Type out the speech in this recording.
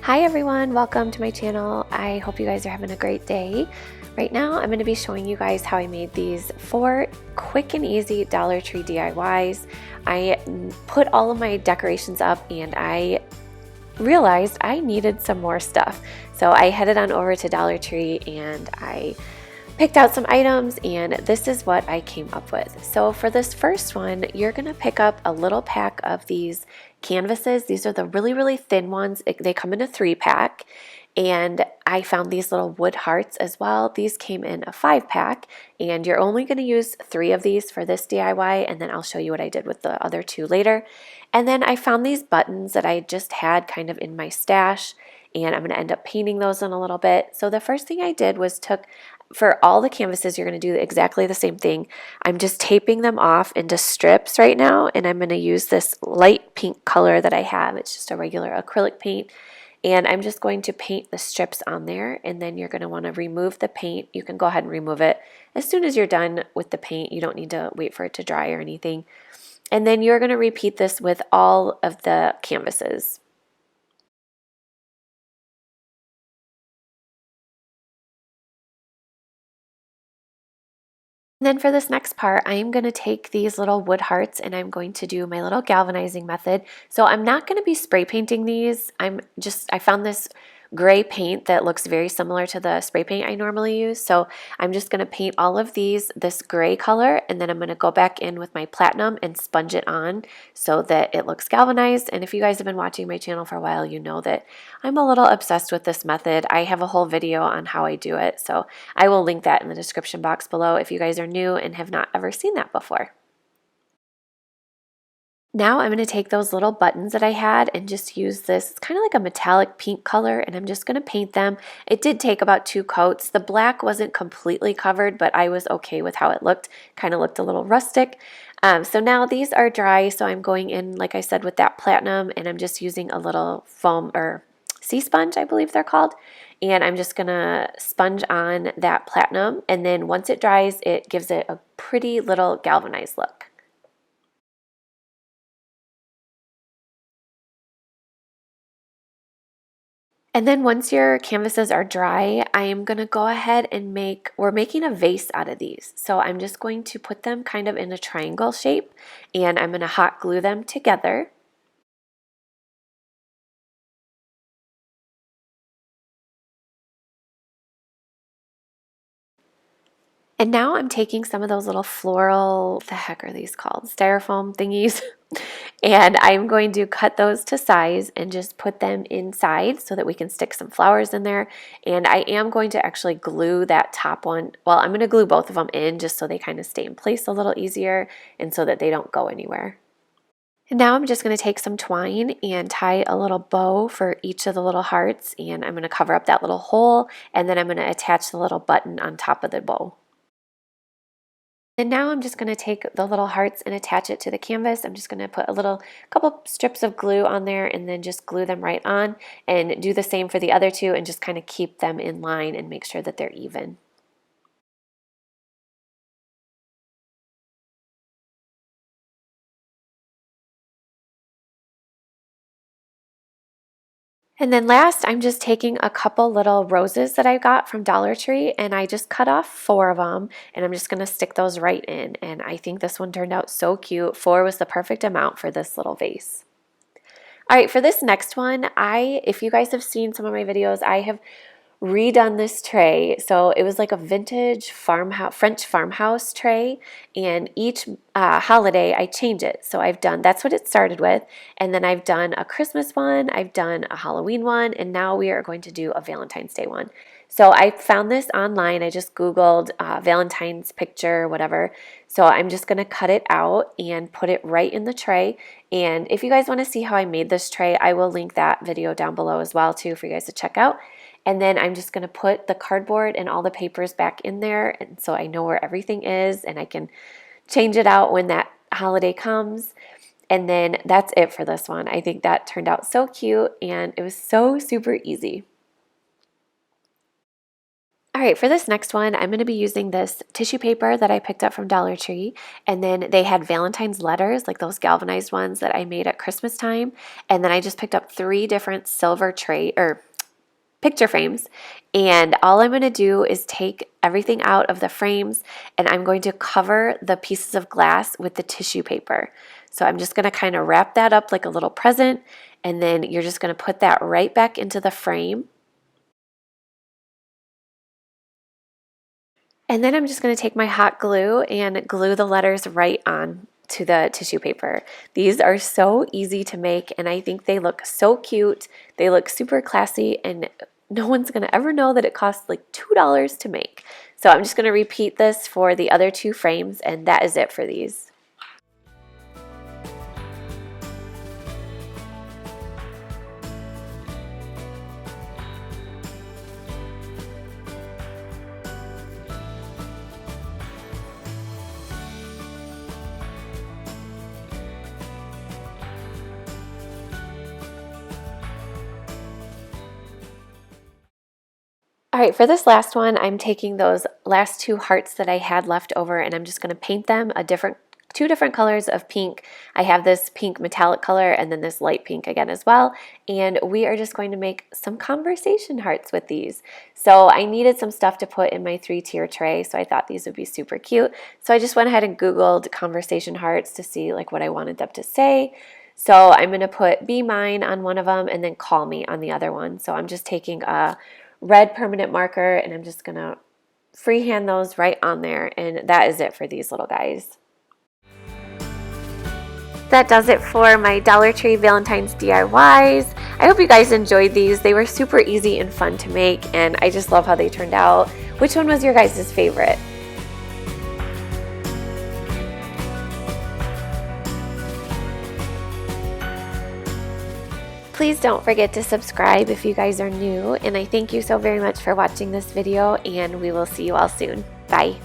Hi everyone, welcome to my channel. I hope you guys are having a great day. Right now I'm going to be showing you guys how I made these 4 quick and easy Dollar Tree DIYs. I put all of my decorations up and I realized I needed some more stuff. So I headed on over to Dollar Tree and I picked out some items, and this is what I came up with. So for this first one, you're gonna pick up a little pack of these canvases. These are the really thin ones. They come in a 3-pack, and I found these little wood hearts as well. These came in a 5-pack, and you're only gonna use 3 of these for this DIY, and then I'll show you what I did with the other 2 later. And then I found these buttons that I just had kind of in my stash, and I'm gonna end up painting those in a little bit. So the first thing I did was for all the canvases, you're going to do exactly the same thing. I'm just taping them off into strips right now, and I'm going to use this light pink color that I have. It's just a regular acrylic paint, and I'm just going to paint the strips on there, and then you're going to want to remove the paint. You can go ahead and remove it as soon as you're done with the paint. You don't need to wait for it to dry or anything. And then you're going to repeat this with all of the canvases. And then for this next part, I am going to take these little wood hearts and I'm going to do my little galvanizing method. So I'm not going to be spray painting these. I found this gray paint that looks very similar to the spray paint I normally use. So I'm just going to paint all of these this gray color, and then I'm going to go back in with my platinum and sponge it on so that it looks galvanized. And if you guys have been watching my channel for a while, you know that I'm a little obsessed with this method. I have a whole video on how I do it. So I will link that in the description box below if you guys are new and have not ever seen that before. Now I'm going to take those little buttons that I had and just use this, it's kind of like a metallic pink color, and I'm just going to paint them. It did take about 2 coats. The black wasn't completely covered, but I was okay with how it looked. Kind of looked a little rustic. So now these are dry, so I'm going in, like I said, with that platinum, and I'm just using a little foam or sea sponge, I believe they're called. And I'm just going to sponge on that platinum, and then once it dries, it gives it a pretty little galvanized look. And then once your canvases are dry, I am going to go ahead and we're making a vase out of these. So I'm just going to put them kind of in a triangle shape, and I'm going to hot glue them together. And now I'm taking some of those little floral, what the heck are these called? Styrofoam thingies. And I'm going to cut those to size and just put them inside so that we can stick some flowers in there. And I am going to actually glue that top one. Well, I'm going to glue both of them in just so they kind of stay in place a little easier and so that they don't go anywhere. And now I'm just going to take some twine and tie a little bow for each of the little hearts, and I'm going to cover up that little hole, and then I'm going to attach the little button on top of the bow. And now I'm just going to take the little hearts and attach it to the canvas. I'm just going to put couple strips of glue on there and then just glue them right on, and do the same for the other 2 and just kind of keep them in line and make sure that they're even. And then last, I'm just taking a couple little roses that I got from Dollar Tree, and I just cut off 4 of them, and I'm just going to stick those right in. And I think this one turned out so cute. 4 was the perfect amount for this little vase. All right, for this next one, if you guys have seen some of my videos, I have redone this tray. So it was like a vintage French farmhouse tray, and each holiday I change it. So that's what it started with, and then I've done a Christmas one, I've done a Halloween one, and now we are going to do a Valentine's Day one. So I found this online. I just Googled Valentine's picture, whatever. So I'm just going to cut it out and put it right in the tray. And if you guys want to see how I made this tray, I will link that video down below as well too for you guys to check out. And then I'm just going to put the cardboard and all the papers back in there, and so I know where everything is and I can change it out when that holiday comes. And then that's it for this one. I think that turned out so cute, and it was so super easy. All right, for this next one, I'm going to be using this tissue paper that I picked up from Dollar Tree. And then they had Valentine's letters, like those galvanized ones that I made at Christmas time. And then I just picked up 3 different silver picture frames. And all I'm going to do is take everything out of the frames and I'm going to cover the pieces of glass with the tissue paper. So I'm just going to kind of wrap that up like a little present. And then you're just going to put that right back into the frame. And then I'm just going to take my hot glue and glue the letters right on to the tissue paper. These are so easy to make and I think they look so cute. They look super classy and no one's going to ever know that it costs like $2 to make. So I'm just going to repeat this for the other 2 frames and that is it for these. All right, for this last one, I'm taking those last 2 hearts that I had left over and I'm just going to paint them 2 different colors of pink. I have this pink metallic color and then this light pink again as well. And we are just going to make some conversation hearts with these. So I needed some stuff to put in my 3-tier tray, so I thought these would be super cute. So I just went ahead and Googled conversation hearts to see like what I wanted them to say. So I'm going to put be mine on one of them and then call me on the other one. So I'm just taking a red permanent marker and I'm just going to freehand those right on there, and that is it for these little guys. That does it for my Dollar Tree Valentine's DIYs. I hope you guys enjoyed these. They were super easy and fun to make and I just love how they turned out. Which one was your guys' favorite? Please don't forget to subscribe if you guys are new, and I thank you so very much for watching this video and we will see you all soon. Bye.